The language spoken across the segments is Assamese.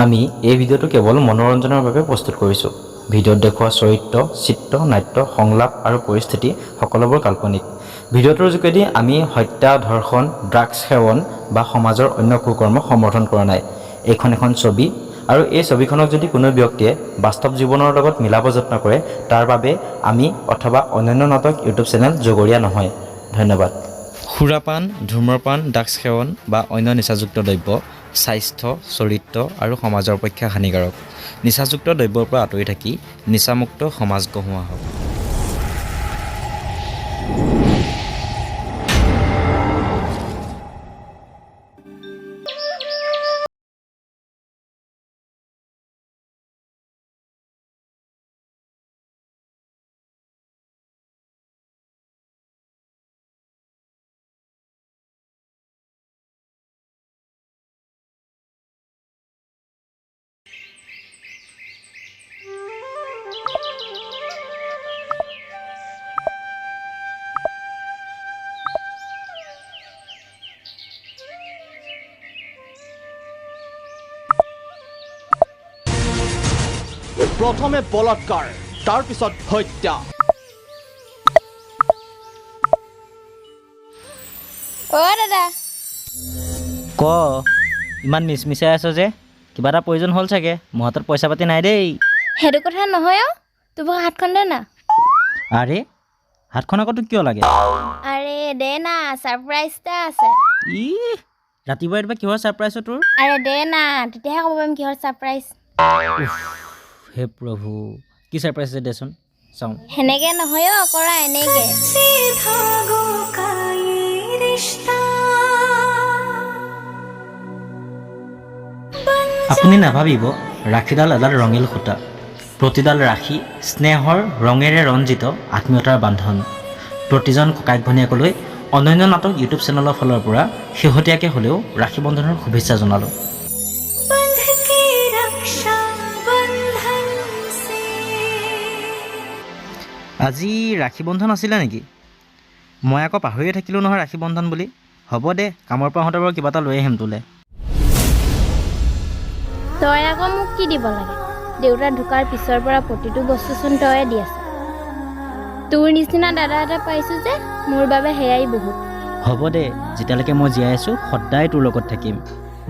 আমি এই ভিডিঅ'টো কেৱল মনোৰঞ্জনৰ বাবে প্ৰস্তুত কৰিছোঁ। ভিডিঅ'ত দেখুওৱা চৰিত্ৰ, চিত্ৰ, নাট্য, সংলাপ আৰু পৰিস্থিতি সকলোবোৰ কাল্পনিক। ভিডিঅ'টোৰ যোগেদি আমি হত্যা, ধৰ্ষণ, ড্ৰাগছ সেৱন বা সমাজৰ অন্য কুকৰ্মক সমৰ্থন কৰা নাই। এইখন এখন ছবি আৰু এই ছবিখনক যদি কোনো ব্যক্তিয়ে বাস্তৱ জীৱনৰ লগত মিলাব যত্ন কৰে তাৰ বাবে আমি অথবা অন্যান্য নাটক ইউটিউব চেনেল জগৰীয়া নহয়। ধন্যবাদ। সুৰাপান, ধূম্ৰপান, ড্ৰাগছ সেৱন বা অন্য নিচাযুক্ত দ্ৰব্য স্বাস্থ্য, চৰিত্ৰ আৰু সমাজৰ পক্ষে হানিকাৰক। নিচাযুক্ত দ্ৰব্যৰ পৰা আঁতৰি থাকি নিচামুক্ত সমাজ গঢ়োৱা হওক। প্ৰথমে বলৎকাৰ, তাৰ পিছত হত্যা। দাদা ক ইমান মিছমিচাই আছ যে কিবা এটা প্ৰয়োজন হ'ল চাগে। মোৰ হাতত পইচা পাতি নাই দেই। সেইটো কথা নহয় অ', তোৰ হাতখন দে না। আৰে হাতখন আকৌ তোক কিয় লাগে? আৰে দে না, ছাৰপ্ৰাইজ এটা আছে। ই ৰাতিপুৱা কিহৰ ছাৰপ্ৰাইজ তোৰ? আৰে দে না, তেতিয়াহে ক'ব পাৰিম কিহৰ ছাৰপ্ৰাইজ। হে প্ৰভু, কি ছাৰপ্ৰাইজ আছে দেচোন চাওঁ। সেনেকে নহয় অ', কৰা এনেকে। আপুনি নাভাবিব ৰাখীডাল এডাল ৰঙীল সূতা। প্ৰতিডাল ৰাখী স্নেহৰ ৰঙেৰে ৰঞ্জিত আত্মীয়তাৰ বান্ধন। প্ৰতিজন ককায়েক ভনীয়েকলৈ অনন্য নাটক ইউটিউব চেনেলৰ ফালৰ পৰা শেহতীয়াকৈ হ'লেও ৰাখী বন্ধনৰ শুভেচ্ছা জনালোঁ। আজি ৰাখী বন্ধন আছিলে নেকি? মই আকৌ পাহৰিয়ে থাকিলোঁ নহয় ৰাখী বন্ধন বুলি। হ'ব দে, কামৰ পৰা আহোঁতে বাৰু কিবা এটা লৈ আহিম তোলে। তই আকৌ মোক কি দিব লাগে? দেউতা ঢুকাৰ পিছৰ পৰা প্ৰতিটো বস্তুচোন তয়ে দি আছ। তোৰ নিচিনা দাদা এটা পাইছোঁ যে মোৰ বাবে সেয়াই বহুত। হ'ব দে, যেতিয়ালৈকে মই জীয়াই আছোঁ সদায় তোৰ লগত থাকিম।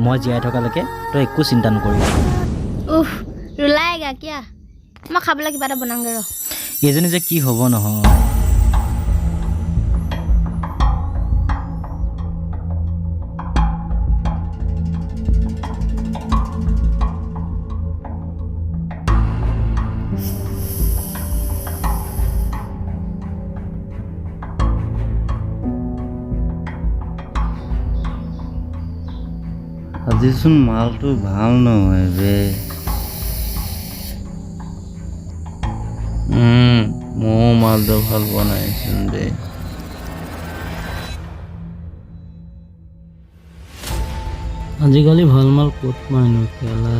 মই জীয়াই থকালৈকে তই একো চিন্তা নকৰিবি। উফ ৰুলাই গা কিয়া, মই খাবলৈ কিবা এটা বনাওঁগৈ ৰ। এইজনী যে কি হ'ব নহয়। আজিচোন মালটো ভাল নহয় বে। ময়ো মালটো ভাল বনাইছোন দে। আজিকালি ভাল মাল ক'ত পাইনো কেলা।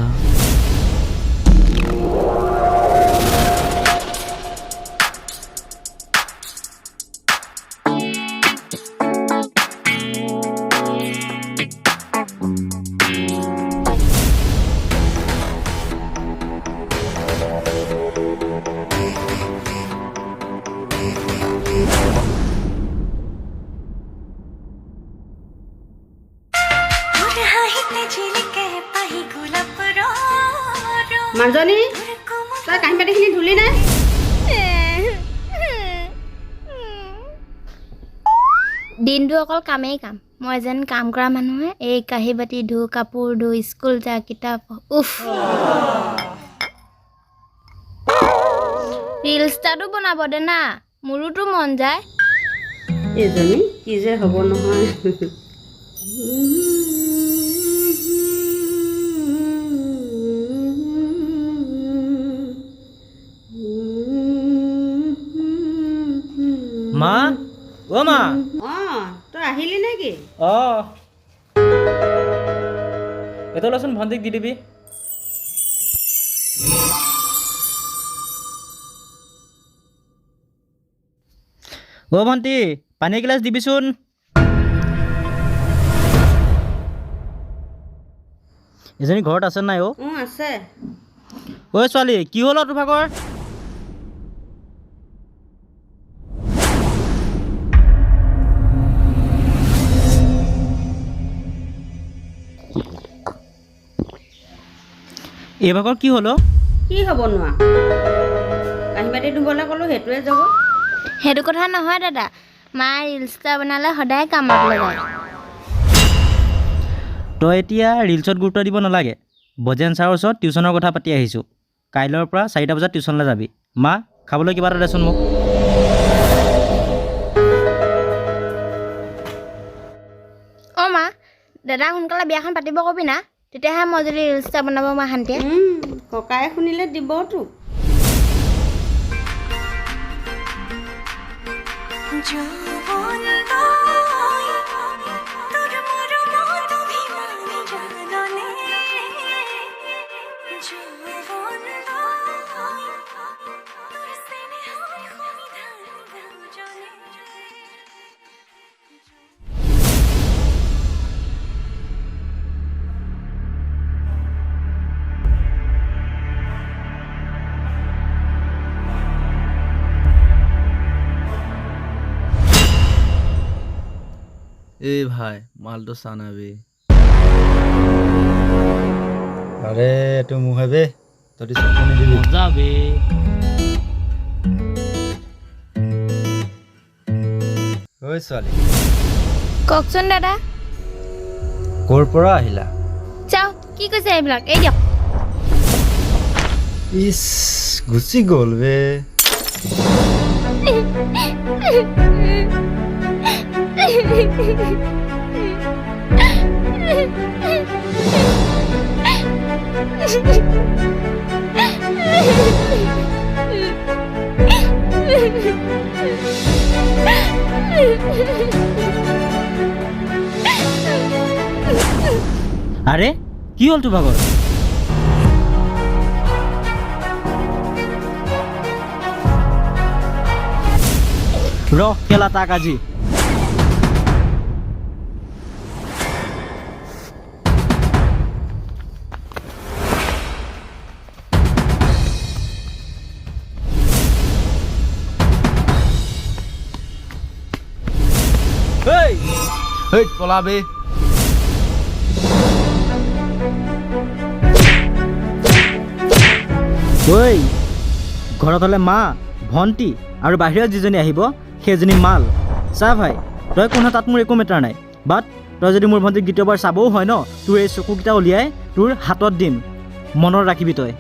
মাজনী, তই কাঁহী বাতিখিনি ধুলি নে? দিনটো অকল কামেই কাম। মই যেন কাম কৰা মানুহে এই কাঁহী বাতি ধু, কাপোৰ ধু, স্কুল যা, কিতাপ উফ। ৰিলছ এটাতো বনাব দে না, মোৰোতো মন যায়। এইজনী কি যে হ'ব নহয়। মা, অ' মা। তই আহিলি নেকি? অঁ, এইটো লচোন ভণ্টিক দি দিবি। অ' ভণ্টি, পানী এগিলাচ দিবিচোন। এজনী ঘৰত আছে নাই অ' আছে ঐ ছোৱালী কি হ'ল তোৰ ভাগৰ এই ভাগৰ কি হ'ল কি হ'ব নোৱা কাঁহী বাতি ধুবলৈ ক'লোঁ সেইটোৱে যাব সেইটো কথা নহয় দাদা মা ৰিলছ এটা বনালে সদায় কামত লগায় তই এতিয়া ৰিলছত গুৰুত্ব দিব নালাগে বজেন ছাৰৰ ওচৰত টিউশ্যনৰ কথা পাতি আহিছোঁ কাইলৈৰ পৰা 4টা বজাত টিউশ্যনলৈ যাবি মা খাবলৈ কিবা এটা দেচোন মোক অঁ মা দাদা সোনকালে বিয়াখন পাতিব কবি না তেতিয়াহে মই যদি ৰিলছ এটা বনাব মা শান্তিয়ে ককাই শুনিলে দিব তোক ए भाई माल तो साना बे अरे तू मुँह है बे तोरी सबको नहीं दिली মজা বে ओए ছোৱালী কওকচোন দাদা ক'ৰ পৰা আহিলা চাও কি কৈছে এইবিলাক এই দিয়ক ইস গুচি গ'ল বে আৰে কি হ'ল তোৰ ভাগৰ ৰ খেলা তাক আজি हे पला बे ঐ ঘৰত হ'লে মা ভণ্টি আৰু বাহিৰত যিজনী আহিব সেইজনী মাল চা ভাই তই কোন তাত মোৰ একো মেটাৰ নাই বাট তই যদি মোৰ ভণ্টিক দ্বিতীয়বাৰ চাবও হয় ন তোৰ এই চকুকেইটা উলিয়াই তোৰ হাতত দিম মনত ৰাখিবি তই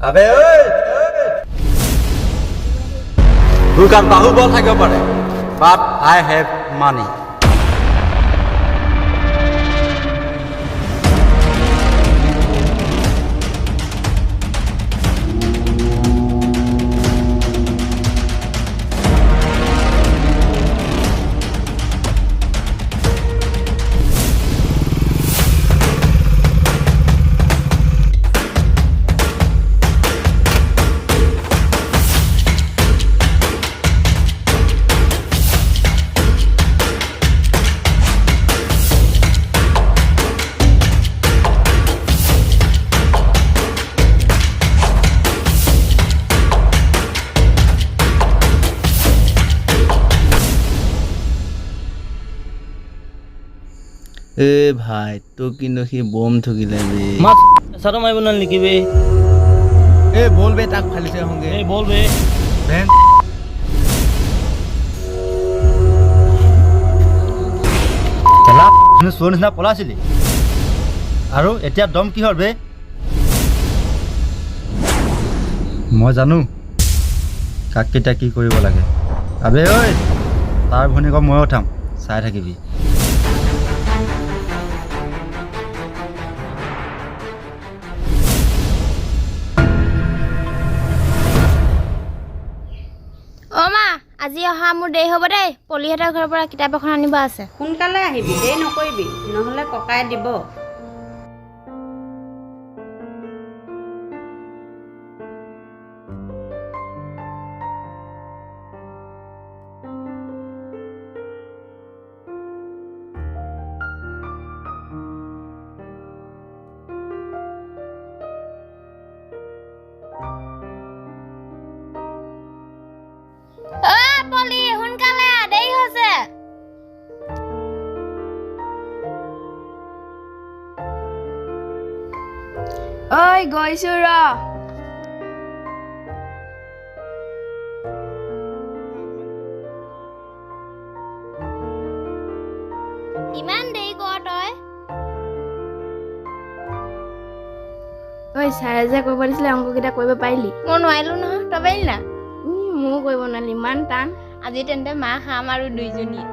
আবে ঐ তোৰ গাত বাহুবল থাকিব পাৰে বাট আই হেভ মানি ए भाई तो किनो सी बम ठगिले बे মাত এচাটো মাৰিব নোৱাৰিল নেকি বে ए बोल बे ताक खाली से होंगे এই বল বে बहन খেলা চোৰ নিচিনা পলাইছিলি আৰু এতিয়া দম কিহৰ বে মই জানো কাক কেতিয়া কি কৰিব লাগে আবে ঐ তাৰ ভনীয়েকক মই উঠাম চাই থাকিবি অঁ মা আজি অহা মোৰ দেৰি হ'ব দেই পলিহঁতৰ ঘৰৰ পৰা কিতাপ এখন আনিব আছে সোনকালে আহিবি দেৰি নকৰিবি নহ'লে ককাই দিব গৈছো ৰ। ইমান দেৰি কৰ তই? ঐ ছাৰে যে কৰিব দিছিলে অংককেইটা কৰিব পাৰিলি? মই নোৱাৰিলো নহয়, তই পাৰিলি না? ময়ো কৰিব নোৱাৰিলি, ইমান টান। আজি তেন্তে মাহ খাম আৰু দুইজনীয়ে।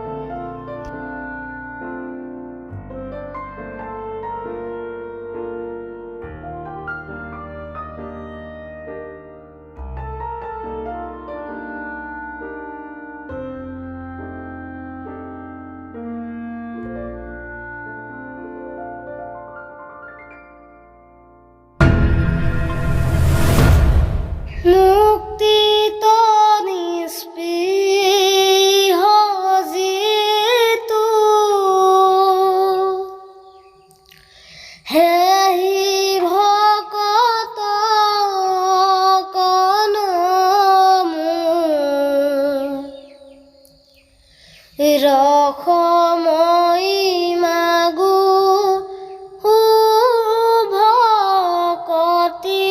মুক্তিত নিস্পৃহ যিটো হেহি ভকত কণ মোৰ ৰসময়ী মাগো ভকতি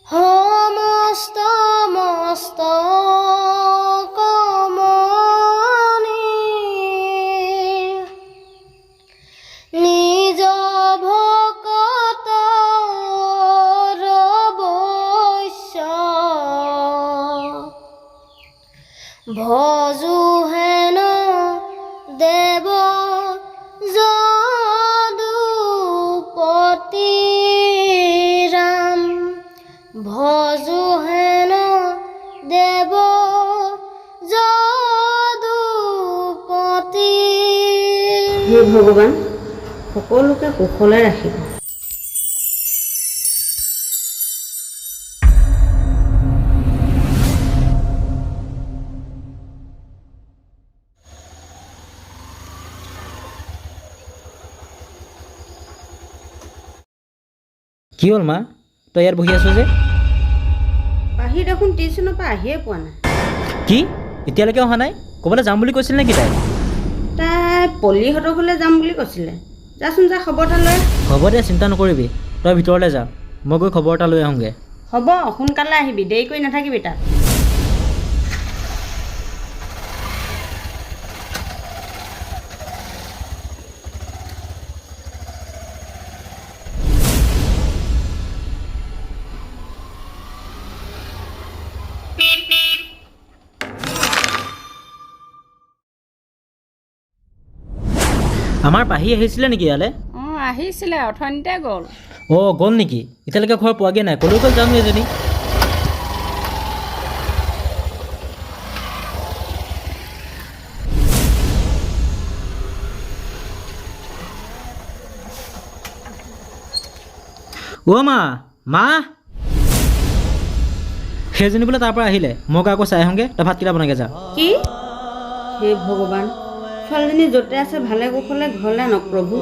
সমস্ত মস্ত কমনি নিজ ভকত ৰবস্য ভজু হেন দেৱ যদুপতি ৰাম ভজু হেন দেৱ যদুপতি। হে ভগৱান, সকলোকে কুশলে ৰাখিব। কি হ'ল মা, তই ইয়াত বহি আছ যে? পাহি দেখোন টিউশ্যনৰ পৰা আহিয়ে পোৱা নাই। কি এতিয়ালৈকে অহা নাই? ক'ৰবালৈ যাম বুলি কৈছিল নেকি তাই? তাই পলিহঁতৰ ঘৰলৈ যাম বুলি কৈছিলে। যাচোন যা, খবৰ এটা লৈ। হ'ব দে, চিন্তা নকৰিবি, তই ভিতৰলৈ যা, মই গৈ খবৰ এটা লৈ আহোঁগৈ। হ'ব, সোনকালে আহিবি, দেৰি কৰি নাথাকিবি তাত। আমাৰ পাহি আহিছিলে নেকি ইয়ালৈ? আহিছিলে, অথনিতে গ'ল। গ'ল নেকি? এতিয়ালৈকে ঘৰ পোৱাগৈ নাই, ক'লৈ গ'ল জানো এজনী? মা সেইজনী বোলে তাৰ পৰা আহিলে, মোক আকৌ চাই আহোঁগৈ, তই ভাতকেইটা বনাগে যা। কি? হে ভগৱান, ছোৱালীজনী য'তে আছে ভালে কুশলে ঘৰলৈ আনক প্ৰভু।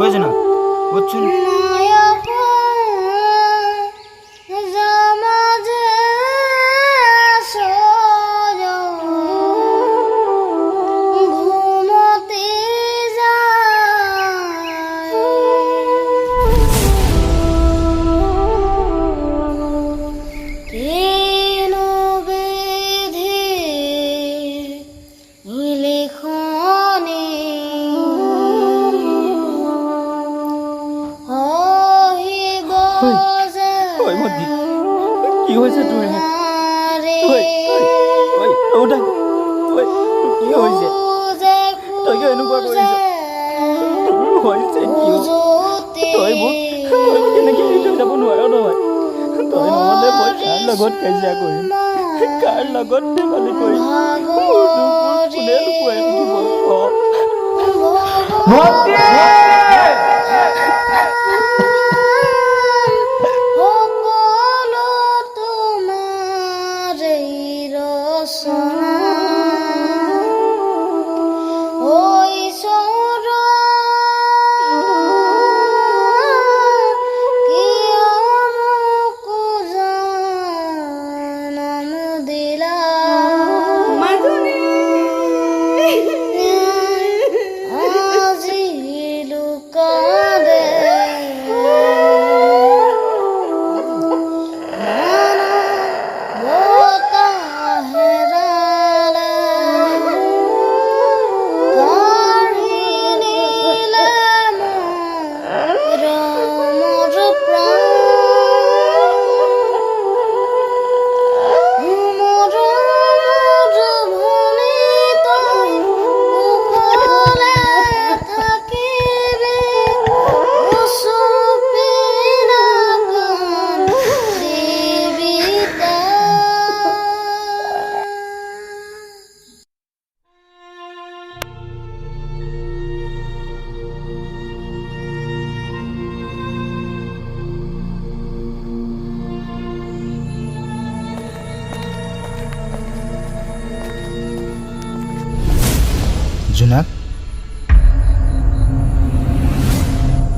ঐ জনা উঠচোন কি হৈছে তোৰ কি হৈছে তই কিয় এনেকুৱা কৰিছ হৈছে কিয় তই মোক কেনেকৈ এৰি থৈ যাব নোৱাৰ নহয় তই নহ'লে মই কাৰ লগত কাজিয়া কৰিম কাৰ লগত ধেমালি কৰিম মোৰ দুখবোৰ কোনে লুকুৱাই ৰাখিব জোনাক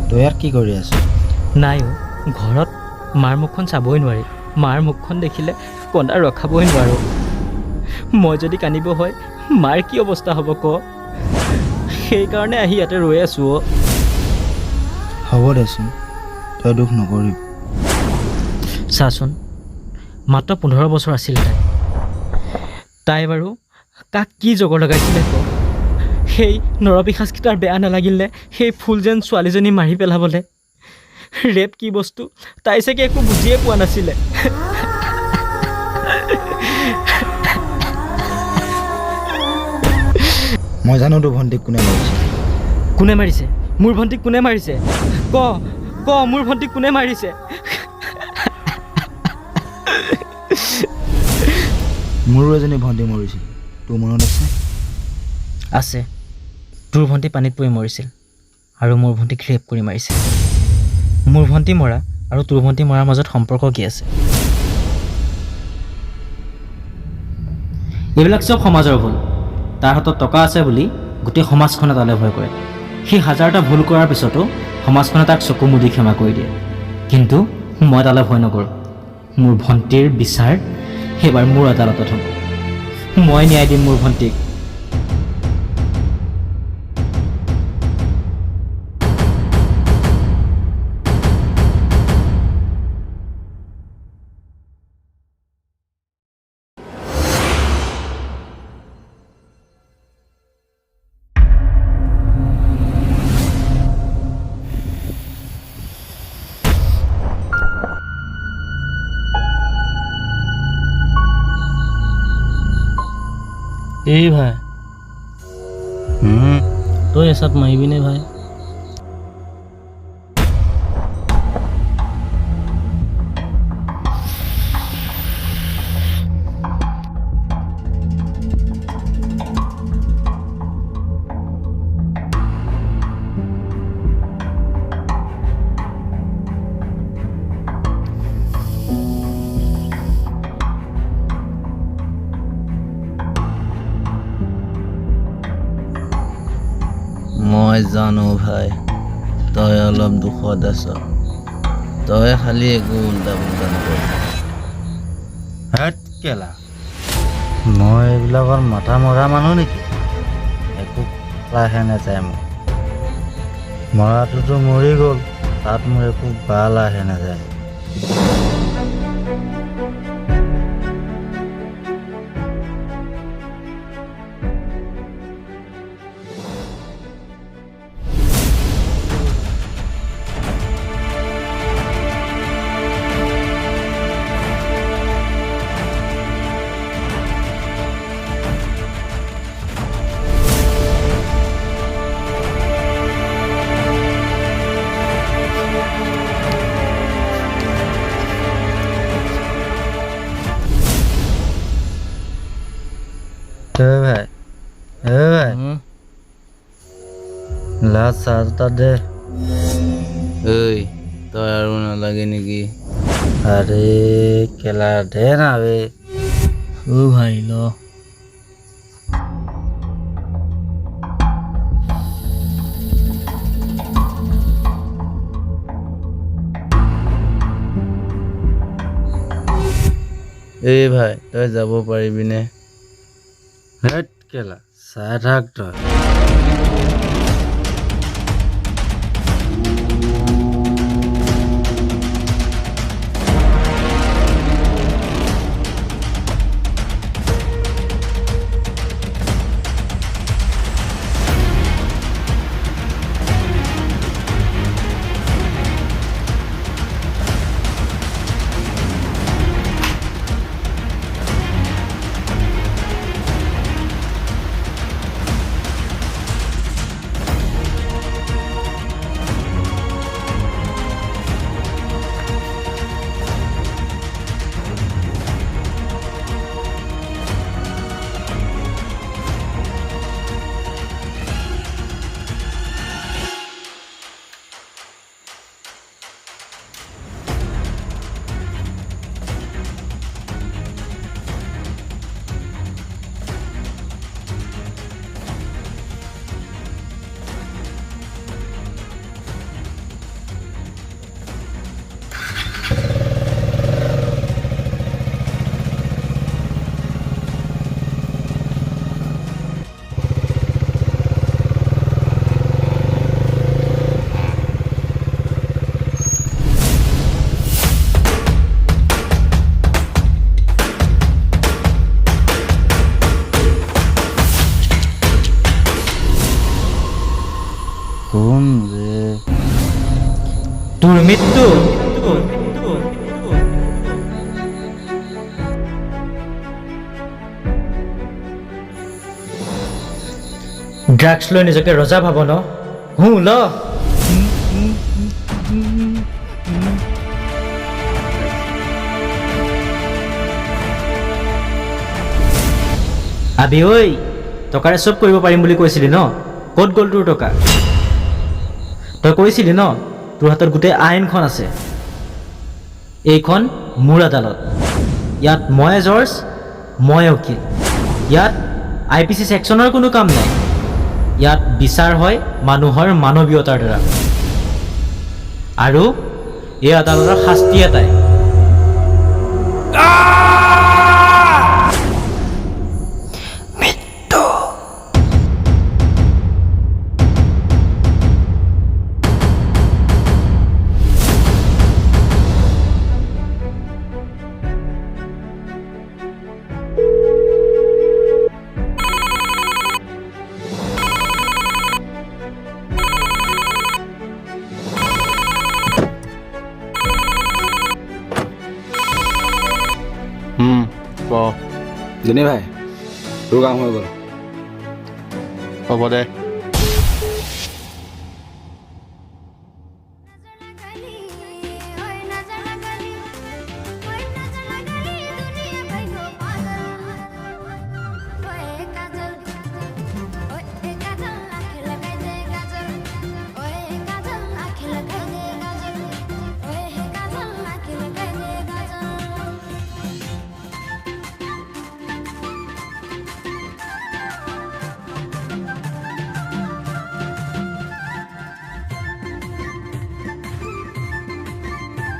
তই ইয়াত কি কৰি আছ নাই ঘৰত মাৰ মুখখন চাবই নোৱাৰি মাৰ মুখখন দেখিলে কন্দা ৰখাবই নোৱাৰোঁ মই যদি কান্দিব হয় মাৰ কি অৱস্থা হ'ব ক সেইকাৰণে আহি ইয়াতে ৰৈ আছোঁ হ'ব দেচোন তই দুখ নকৰিবি চাচোন মাত্ৰ 15 বছৰ আছিল তাই বাৰু কাক কি জগৰ লগাইছিলে ক সেই নৰপিশাচকেইটাৰ বেয়া নালাগিলে সেই ফুল যেন ছোৱালীজনী মাৰি পেলাবলৈ ৰেপ কি বস্তু তাই চাগে একো বুজিয়ে পোৱা নাছিলে মই জানো তোৰ ভণ্টিক কোনে মাৰিছে মোৰ ভণ্টিক কোনে মাৰিছে ক মোৰ ভণ্টিক কোনে মাৰিছে মোৰো এজনী ভণ্টি মৰিছিল তোৰ মনত আছে তোৰ ভণ্টি পানীত পৰি মৰিছিল আৰু মোৰ ভণ্টিক ৰেপ কৰি মাৰিছে মোৰ ভণ্টি মৰা আৰু তোৰ ভণ্টি মৰাৰ মাজত সম্পৰ্ক কি আছে এইবিলাক চব সমাজৰ ভুল তাৰ হাতত টকা আছে বুলি গোটেই সমাজখনে তালৈ ভয় কৰে সেই হাজাৰটা ভুল কৰাৰ পিছতো সমাজখনে তাক চকু মুদি ক্ষমা কৰি দিয়ে কিন্তু মই তালৈ ভয় নকৰোঁ মোৰ ভণ্টিৰ বিচাৰ সেইবাৰ মোৰ আদালতত হ'ব মই ন্যায় দিম মোৰ ভণ্টিক এই ভাই তই এচাত মাৰিবিনে ভাই মই জানো ভাই তই অলপ দুখত আছ তই খালি একো উল্টা পুল্টা নকৰ হেট কেলা মই এইবিলাকত মাথা মৰা মানুহ নেকি একো লাহে নাযায় মোক মৰাটোতো মৰি গ'ল তাত মোৰ একো ভাল আহে নাযায় ভাই লাষ্ট চাহ এটা দে ঐ তই আৰু নালাগে নেকি আৰে কেলা দে না বে ভাই ল এই ভাই তই যাব পাৰিবিনে হেট কেলা চাই থাক তই কোন ৰে তোৰ মৃত্যু ড্ৰাগছ লৈ নিজকে ৰজা ভাব ন ল আবি ঐ টকাৰে চব কৰিব পাৰিম বুলি কৈছিলি ন ক'ত গ'ল তোৰ টকা তই কৈছিলি ন তোৰ হাতত গোটেই আইনখন আছে এইখন মুৰ আদালত ইয়াত মই জৰ্জ মই উকিল ইয়াত IPC ছেকশ্যনৰ কোনো কাম নাই ইয়াত বিচাৰ হয় মানুহৰ মানৱীয়তাৰ দ্বাৰা আৰু এই আদালতৰ শাস্তি এটাই দিনে ভাই তোৰ কাম হৈ গ'ল হ'ব দে